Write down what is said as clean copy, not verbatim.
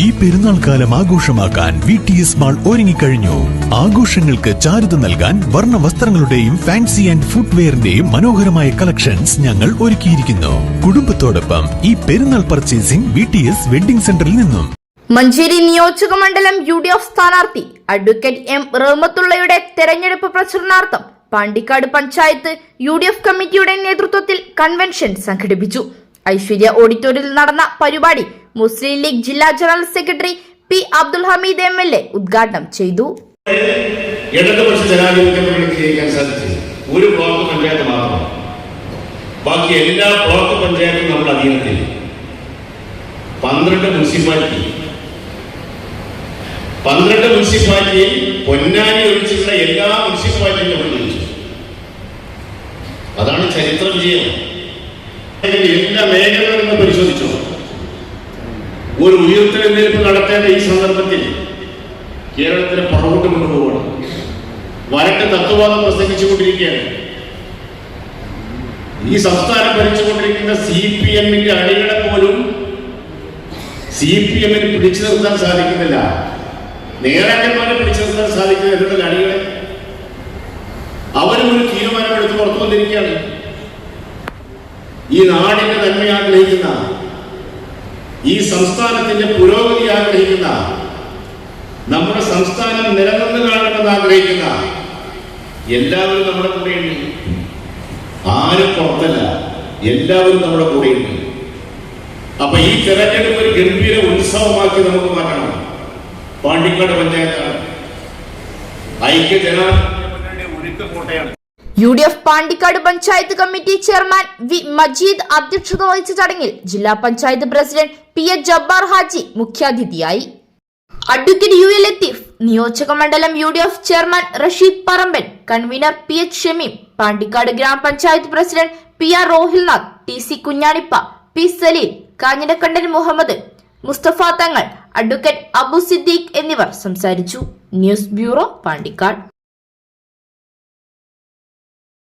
ഈ പെരുന്നാൾ കാലം ആഘോഷമാക്കാൻ VTS മാൾ ഒരുങ്ങിക്കഴിഞ്ഞു. ആഘോഷങ്ങൾക്ക് ചാരുത നൽകാൻ വർണ്ണ വസ്ത്രങ്ങളുടെയും ഫാൻസി ആൻഡ് ഫുട്വെയറിന്റെയും മനോഹരമായ കളക്ഷൻസ് ഞങ്ങൾ ഒരുക്കിയിരിക്കുന്നു. കുടുംബത്തോടൊപ്പം ഈ പെരുന്നാൾ പർച്ചേസിംഗ് VTS വെഡിംഗ് സെന്ററിൽ നിന്നും. മഞ്ചേരി നിയോജക മണ്ഡലം UDF സ്ഥാനാർത്ഥി അഡ്വക്കേറ്റ് M റഹ്മത്തുള്ളയുടെ തെരഞ്ഞെടുപ്പ് പ്രചരണാർത്ഥം പാണ്ടിക്കാട് പഞ്ചായത്ത് UDF കമ്മിറ്റിയുടെ നേതൃത്വത്തിൽ കൺവെൻഷൻ സംഘടിപ്പിച്ചു. ഐശ്വര്യ ഓഡിറ്റോറിയത്തിൽ നടന്ന പരിപാടി മുസ്ലിം ലീഗ് ജില്ലാ general secretary P Abdul Hameed MLA ഉദ്ഘാടനം ചെയ്തു. ഇടതുപക്ഷ ജനാധിപത്യത്തിലേക്ക് ജയിക്കാൻ സാധിച്ചത് ഒരു ബ്ലോക്ക് പഞ്ചായത്ത് മാത്രമാണ്. ബാക്കി എല്ലാ ബ്ലോക്ക് പഞ്ചായത്തും നമ്മുടെ അധീനത്തിൽ 12 മുനിസിപ്പാലിറ്റിയിൽ പൊന്നാനി ഒഴിച്ചുള്ള എല്ലാ മുനിസിപ്പാലിറ്റിയും നമ്മൾ ജയിച്ചു. അതാണ് ചരിത്ര വിജയം. എല്ലാ മേഖലകളും പരിശോധിച്ചു. ഒരു ഉയർത്തെഴുന്നേൽപ്പ് നടത്തേണ്ട ഈ സന്ദർഭത്തിൽ കേരളത്തിലെ പുറകോട്ട് കൊണ്ടുപോകണം. വരട്ട് തത്വവാദം പ്രസംഗിച്ചുകൊണ്ടിരിക്കുകയാണ്. ഈ സംസ്ഥാനം ഭരിച്ചുകൊണ്ടിരിക്കുന്ന CPM-ന്റെ അണികളെ പോലും CPM-ന് പിടിച്ചു നിർത്താൻ സാധിക്കുന്നില്ല. നേതാക്കന്മാരെ പിടിച്ചു നിർത്താൻ സാധിക്കുന്നില്ല. അണികളെ അവരും ഒരു തീരുമാനമെടുത്ത് പുറത്തു വന്നിരിക്കുകയാണ്. ഈ നാടിന്റെ നന്മ ആഗ്രഹിക്കുന്ന, ഈ സംസ്ഥാനത്തിന്റെ പുരോഗതി ആഗ്രഹിക്കുന്ന, നമ്മുടെ സംസ്ഥാനം നിലനിന്ന് കാണണമെന്ന് ആഗ്രഹിക്കുന്ന എല്ലാവരും നമ്മുടെ കൂടെയുണ്ട്. ആരും പുറത്തല്ല, എല്ലാവരും നമ്മുടെ കൂടെയുണ്ട്. അപ്പൊ ഈ തെരഞ്ഞെടുപ്പ് ഒരു ഗംഭീര ഉത്സവമാക്കി നമുക്ക് മാറ്റണം. പാണ്ടിക്കാട് പഞ്ചായത്താണ് ഐക്യ ജനാധിപത്യ ഒരുക്ക കോട്ടയാണ്. UDF Pandikkad panchayat committee chairman V Majeed അധ്യക്ഷത വഹിച്ച ചടങ്ങിൽ ജില്ലാ പഞ്ചായത്ത് പ്രസിഡന്റ് PH ജബ്ബാർ ഹാജി മുഖ്യാതിഥിയായി. അഡ്വക്കേറ്റ് UL ലത്തീഫ്, നിയോജക മണ്ഡലം UDF chairman Rasheed Parampan, convener PH Shameem, Pandikkad ഗ്രാമപഞ്ചായത്ത് president PR Rohilnath, TC Kunhanippa, P Saleel, Kanhirakandan Muhammad, Mustafa Thangal, advocate Abu Siddique എന്നിവർ സംസാരിച്ചു. News bureau, Pandikkad.